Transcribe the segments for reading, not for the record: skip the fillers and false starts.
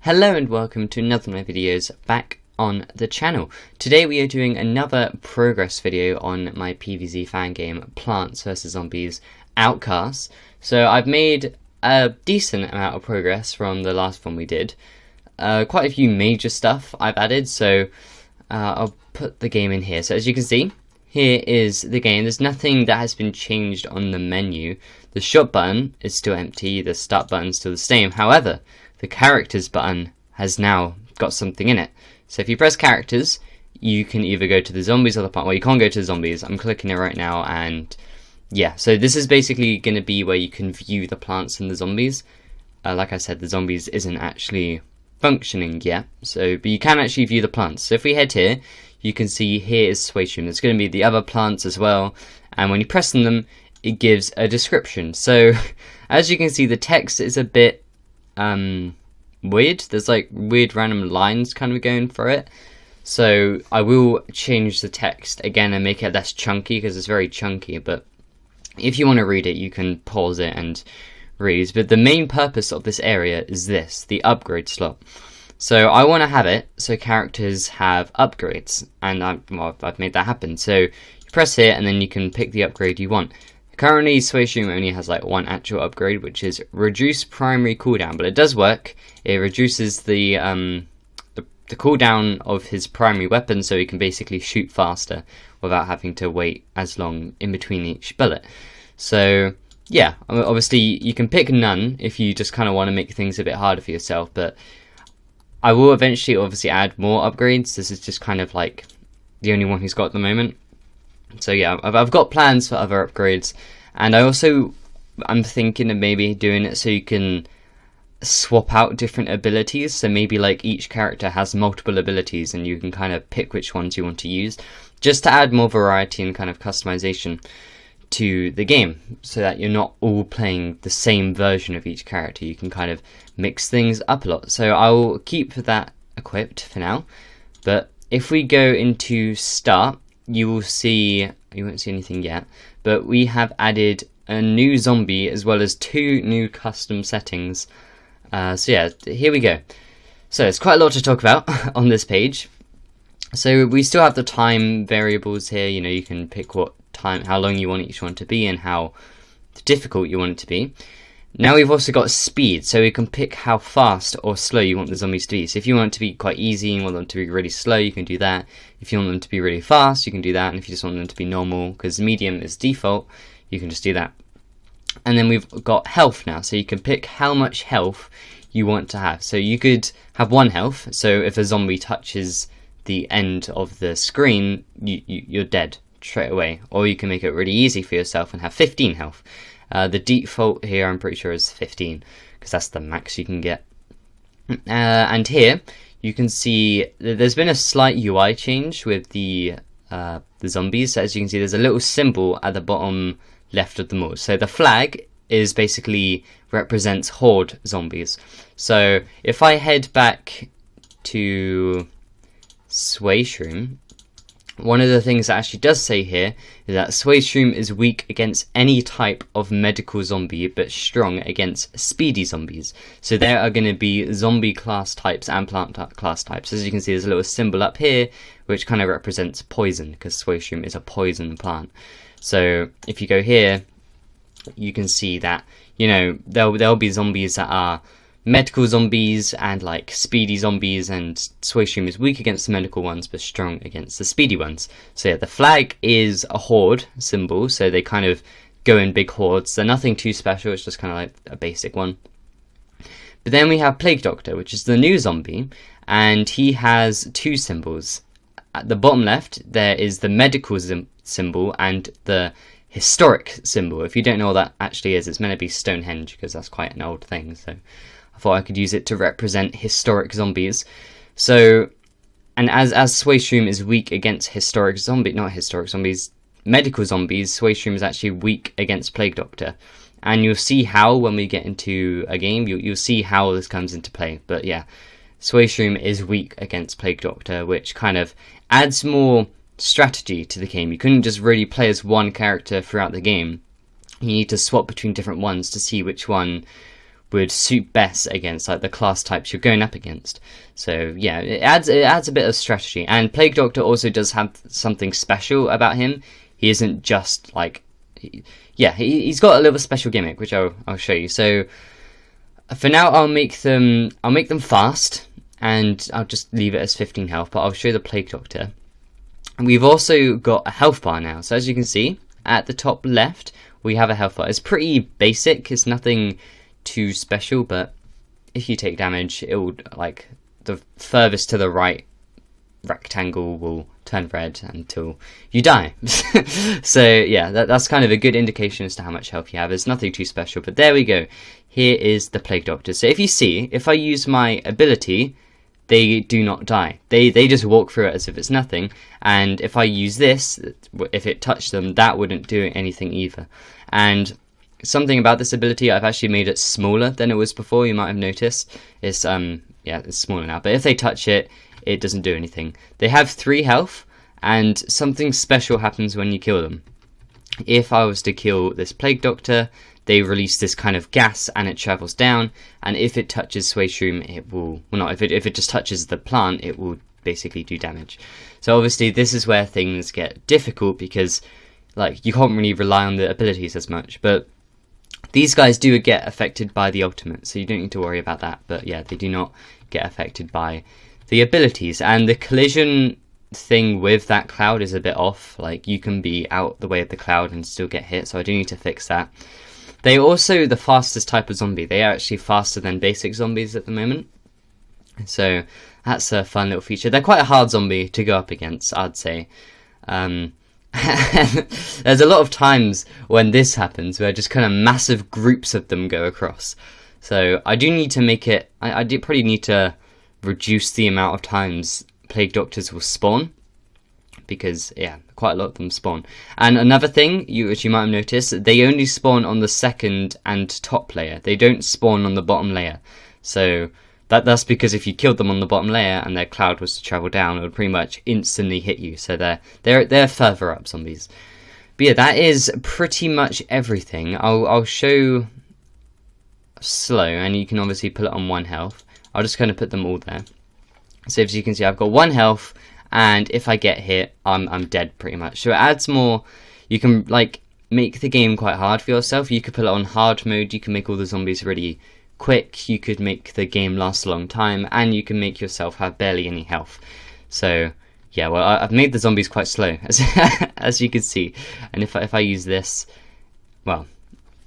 Hello and welcome to another of my videos back on the channel. Today we are doing another progress video on my PvZ fan game Plants vs Zombies Outcasts. So I've made a decent amount of progress from the last one we did. Quite a few major stuff I've added, so I'll put the game in here. So as you can see, here is the game. There's nothing that has been changed on the menu. The shop button is still empty, the start button is still the same. However, the characters button has now got something in it. So if you press characters, you can either go to the zombies or the plant. Well, you can't go to the zombies. I'm clicking it right now, and yeah. So this is basically going to be where you can view the plants and the zombies. Like I said, the zombies isn't actually functioning yet. But you can actually view the plants. So if we head here, you can see here is Swayshroom. There's going to be the other plants as well. And when you press on them, it gives a description. So as you can see, the text is a bit weird. There's like weird random lines kind of going for it. So I will change the text again and make it less chunky because it's very chunky. But if you want to read it, you can pause it and read. But the main purpose of this area is this, the upgrade slot. So I want to have it so characters have upgrades, and I've made that happen. So you press here and then you can pick the upgrade you want. Currently, Swayshroom only has like one actual upgrade, which is reduce primary cooldown, but it does work. It reduces the cooldown of his primary weapon, so he can basically shoot faster without having to wait as long in between each bullet. So yeah, obviously you can pick none if you just kind of want to make things a bit harder for yourself, but I will eventually obviously add more upgrades. This is just kind of like the only one he's got at the moment. So yeah, I've got plans for other upgrades, and I'm thinking of maybe doing it so you can swap out different abilities. So maybe like each character has multiple abilities and you can kind of pick which ones you want to use, just to add more variety and kind of customization to the game, so that you're not all playing the same version of each character. You can kind of mix things up a lot. So I'll keep that equipped for now, but if we go into start, you won't see anything yet, but we have added a new zombie as well as 2 new custom settings. So yeah, here we go. So it's quite a lot to talk about on this page. So we still have the time variables here. You know, you can pick what time, how long you want each one to be and how difficult you want it to be. Now we've also got speed, so we can pick how fast or slow you want the zombies to be. So if you want it to be quite easy and you want them to be really slow, you can do that. If you want them to be really fast, you can do that. And if you just want them to be normal, because medium is default, you can just do that. And then we've got health now, so you can pick how much health you want to have. So you could have 1 health, so if a zombie touches the end of the screen, you're dead straight away. Or you can make it really easy for yourself and have 15 health. The default here, I'm pretty sure, is 15, because that's the max you can get. And here, you can see there's been a slight UI change with the zombies. So as you can see, there's a little symbol at the bottom left of them all. So the flag is basically represents horde zombies. So if I head back to Swayshroom, one of the things that actually does say here is that Swayshroom is weak against any type of medical zombie, but strong against speedy zombies. So there are going to be zombie class types and plant class types. As you can see, there's a little symbol up here, which kind of represents poison, because Swayshroom is a poison plant. So if you go here, you can see that, you know, there'll be zombies that are medical zombies and like speedy zombies, and Swayshroom is weak against the medical ones but strong against the speedy ones. So yeah, the flag is a horde symbol, so they kind of go in big hordes. They're nothing too special, it's just kind of like a basic one. But then we have Plague Doctor, which is the new zombie, and he has 2 symbols. At the bottom left there is the medical symbol and the historic symbol. If you don't know what that actually is, it's meant to be Stonehenge, because that's quite an old thing, so I thought I could use it to represent historic zombies. So, and as Swayshroom is weak against medical zombies, Swayshroom is actually weak against Plague Doctor. And you'll see how when we get into a game, you'll see how this comes into play. But yeah, Swayshroom is weak against Plague Doctor, which kind of adds more strategy to the game. You couldn't just really play as one character throughout the game. You need to swap between different ones to see which one would suit best against like the class types you're going up against. So yeah, it adds a bit of strategy. And Plague Doctor also does have something special about him. He isn't just like, he's got a little special gimmick, which I'll show you. So for now, I'll make them fast, and I'll just leave it as 15 health. But I'll show the Plague Doctor. And we've also got a health bar now. So as you can see at the top left, we have a health bar. It's pretty basic. It's nothing too special, but if you take damage, it will, like, the furthest to the right rectangle will turn red until you die. So yeah, that's kind of a good indication as to how much health you have. It's nothing too special, but there we go. Here is the Plague Doctor. So if you see, if I use my ability, they do not die. They just walk through it as if it's nothing. And if I use this, if it touched them, that wouldn't do anything either. And something about this ability, I've actually made it smaller than it was before. You might have noticed. It's it's smaller now. But if they touch it, it doesn't do anything. They have 3 health, and something special happens when you kill them. If I was to kill this Plague Doctor, they release this kind of gas, and it travels down. And if it touches Sway Shroom, it will. Well, not if it just touches the plant, it will basically do damage. So obviously, this is where things get difficult because, like, you can't really rely on the abilities as much. But these guys do get affected by the ultimate, so you don't need to worry about that. But yeah, they do not get affected by the abilities. And the collision thing with that cloud is a bit off. Like, you can be out the way of the cloud and still get hit, so I do need to fix that. They're also the fastest type of zombie. They are actually faster than basic zombies at the moment. So that's a fun little feature. They're quite a hard zombie to go up against, I'd say. There's a lot of times when this happens where just kind of massive groups of them go across. So I do need to make it, I do probably need to reduce the amount of times Plague Doctors will spawn, because yeah, quite a lot of them spawn. And another thing, which you might have noticed, they only spawn on the second and top layer. They don't spawn on the bottom layer. So that's because if you killed them on the bottom layer and their cloud was to travel down, it would pretty much instantly hit you. So they're further up zombies. But yeah, that is pretty much everything. I'll show slow, and you can obviously put it on 1 health. I'll just kind of put them all there. So as you can see, I've got 1 health, and if I get hit, I'm dead pretty much. So it adds more. You can like make the game quite hard for yourself. You could put it on hard mode. You can make all the zombies really quick. You could make the game last a long time, and you can make yourself have barely any health. So yeah, well, I've made the zombies quite slow, as you can see. And if I use this, well,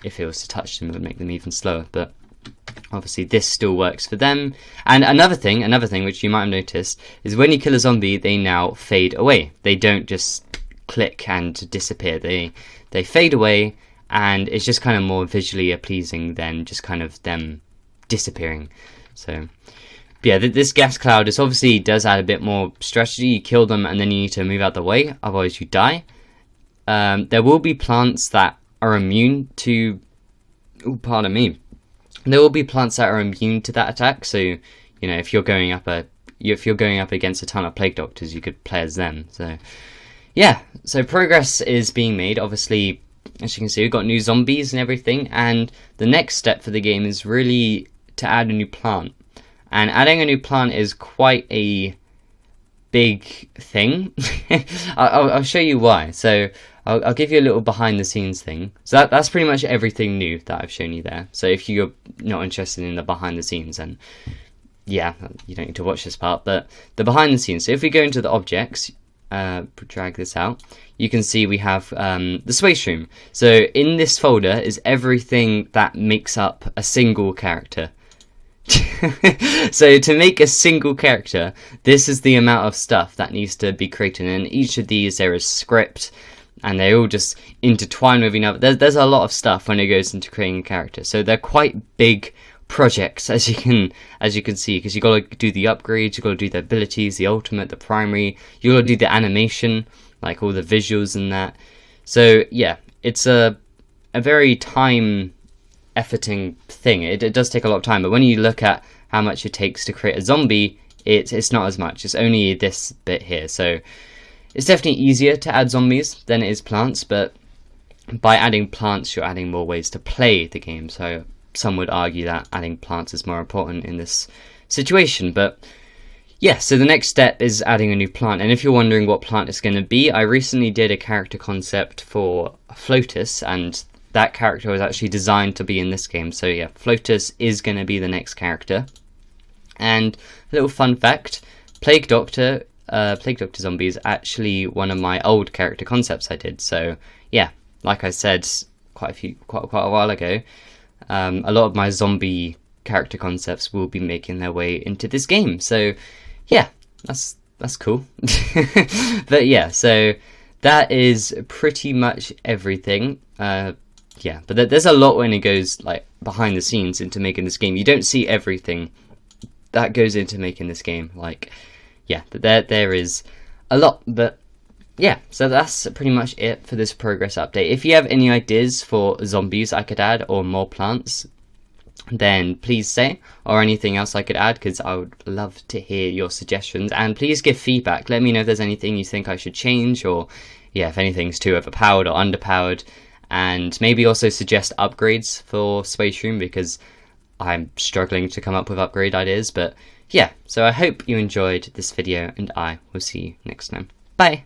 if it was to touch them, it would make them even slower. But obviously this still works for them. And another thing which you might have noticed is when you kill a zombie, they now fade away. They don't just click and disappear. They fade away, and it's just kind of more visually pleasing than just kind of them disappearing. So yeah, this gas cloud obviously does add a bit more strategy. You kill them and then you need to move out the way, otherwise you die. There will be plants that are immune to, pardon me. There will be plants that are immune to that attack. So, you know, if you're going up against a ton of Plague Doctors, you could play as them. So yeah, so progress is being made. Obviously, as you can see, we've got new zombies and everything, and the next step for the game is really to add a new plant. And adding a new plant is quite a big thing. I'll show you why. So I'll give you a little behind the scenes thing. So that's pretty much everything new that I've shown you there. So if you're not interested in the behind the scenes, then yeah, you don't need to watch this part. But the behind the scenes, so if we go into the objects, drag this out, you can see we have the Sway Shroom. So in this folder is everything that makes up a single character. So to make a single character, this is the amount of stuff that needs to be created. And in each of these there is script, and they all just intertwine with each other. There's a lot of stuff when it goes into creating a character. So they're quite big projects, as you can see, because you got to do the upgrades, you got to do the abilities, the ultimate, the primary. You got to do the animation, like all the visuals and that. So yeah, it's a very time efforting thing. It does take a lot of time, but when you look at how much it takes to create a zombie, it's not as much. It's only this bit here. So it's definitely easier to add zombies than it is plants, but by adding plants, you're adding more ways to play the game. So some would argue that adding plants is more important in this situation, but yeah, so the next step is adding a new plant, and if you're wondering what plant it's going to be, I recently did a character concept for Flotus, and that character was actually designed to be in this game. So yeah, Flotus is going to be the next character. And a little fun fact, Plague Doctor Zombie is actually one of my old character concepts I did. So yeah, like I said quite a while ago, a lot of my zombie character concepts will be making their way into this game. So yeah, that's cool. But yeah, so that is pretty much everything. Yeah, but there's a lot when it goes like behind the scenes into making this game. You don't see everything that goes into making this game. Like, yeah, but there is a lot. But yeah, so that's pretty much it for this progress update. If you have any ideas for zombies I could add or more plants, then please say, or anything else I could add, because I would love to hear your suggestions. And please give feedback. Let me know if there's anything you think I should change, or yeah, if anything's too overpowered or underpowered. And maybe also suggest upgrades for Space Room, because I'm struggling to come up with upgrade ideas. But yeah, so I hope you enjoyed this video, and I will see you next time. Bye!